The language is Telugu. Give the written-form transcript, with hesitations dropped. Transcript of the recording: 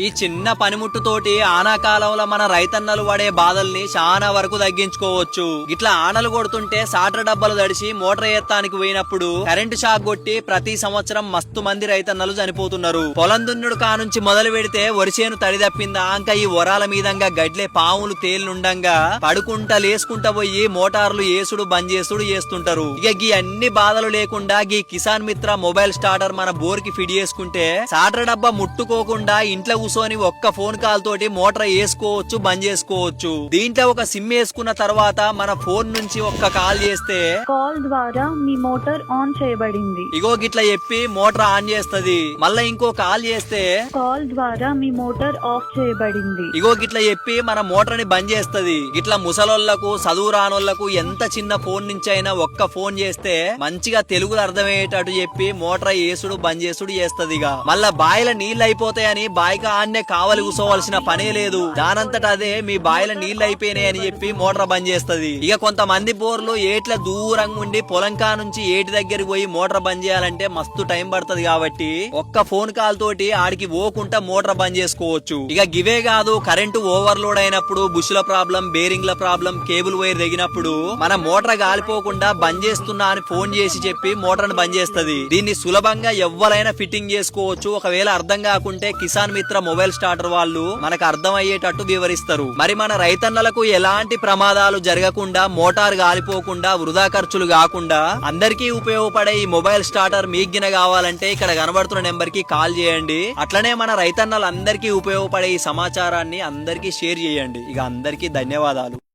ఈ చిన్న పనిముట్టుతోటి ఆనాకాలంలో మన రైతన్నలు పడే బాధల్ని చాలా వరకు తగ్గించుకోవచ్చు. ఇట్లా ఆనలు కొడుతుంటే సాటర్ డబ్బాలు తడిసి మోటార్ ఎత్తానికి పోయినప్పుడు కరెంటు షాక్ కొట్టి ప్రతి సంవత్సరం మస్తు మంది రైతన్నలు చనిపోతున్నారు. పొలం దున్నుడు కానుంచి మొదలు పెడితే వరిసేను తడి తప్పిందా అంక ఈ వరాల మీదంగా గడ్లే పాములు తేలినుండంగా పడుకుంటా లేసుకుంటా పోయి మోటార్లు ఏసుడు బంద్ చేసుడు చేస్తుంటారు. ఇక గీ అన్ని బాధలు లేకుండా గీ కిసాన్ మిత్ర మొబైల్ స్టార్టర్ మన బోర్ కి ఫిట్ చేసుకుంటే సాటర్ డబ్బా ముట్టుకోకుండా ఇంట్లో కూర్చొని ఒక్క ఫోన్ కాల్ తోటి మోటార్ వేసుకోవచ్చు, బంద్ చేసుకోవచ్చు. దీంట్లో ఒక సిమ్ వేసుకున్న తర్వాత మన ఫోన్ నుంచి ఒక్క కాల్ చేస్తే కాల్ ద్వారా మీ మోటార్ ఆన్ చేయబడింది. ఇగో గిట్లా చెప్పి మోటార్ ఆన్ చేస్తది. మళ్ళా ఇంకో కాల్ చేస్తే కాల్ ద్వారా మీ మోటార్ ఆఫ్ చేయబడింది. ఇగో గిట్లా చెప్పి మన మోటార్ ని బంద్ చేస్తది. ఇట్లా ముసలోళ్లకు చదువు రానోళ్లకు ఎంత చిన్న ఫోన్ నుంచి అయినా ఒక్క ఫోన్ చేస్తే మంచిగా తెలుగులో అర్థమయ్యేటట్టు చెప్పి మోటార్ వేసుడు బంద్ చేసుడు చేస్తది. మళ్ళా బాయిల నీళ్లు అయిపోతాయని బాయికి ఆన్నే కావలి కూసోవలసిన పనే లేదు. దానంతట అదే మీ బాయిల నీళ్లు అయిపోయినాయని చెప్పి మోటార్ బంద్ చేస్తది. ఇక కొంతమంది బోర్లు ఏట్ల దూరంగా ఉండి పొలంకా నుంచి ఏటి దగ్గరికి పోయి మోటార్ బంద్ చేయాలంటే మస్తు టైం పడుతుంది. కాబట్టి ఒక్క ఫోన్ కాల్ తోటి ఆడికి పోకుండా మోటార్ బంద్ చేసుకోవచ్చు. ఇక గివే కాదు, కరెంటు ఓవర్లోడ్ అయినప్పుడు బుష్ల ప్రాబ్లం, బేరింగ్ల ప్రాబ్లం, కేబుల్ వైర్ తెగినప్పుడు మన మోటార్ గాలిపోకుండా బంద్ చేస్తున్నా అని ఫోన్ చేసి చెప్పి మోటార్ బంద్ చేస్తది. దీన్ని సులభంగా ఎవ్వరైనా ఫిట్టింగ్ చేసుకోవచ్చు. ఒకవేళ అర్థం కాకుంటే కిసాన్ మిత్ర మొబైల్ స్టార్టర్ వాళ్ళు మనకు అర్థం అయ్యేటట్టు వివరిస్తారు. మరి మన రైతన్నలకు ఎలాంటి ప్రమాదాలు జరగకుండా, మోటార్ గాలిపోకుండా, వృధా ఖర్చులు కాకుండా అందరికీ ఉపయోగపడే ఈ మొబైల్ స్టార్టర్ మీగ్గిన కావాలంటే ఇక్కడ కనబడుతున్న నెంబర్ కి కాల్ చేయండి. అట్లనే మన రైతన్నలందరికీ ఉపయోగపడే ఈ సమాచారాన్ని అందరికీ షేర్ చేయండి. ఇక అందరికీ ధన్యవాదాలు.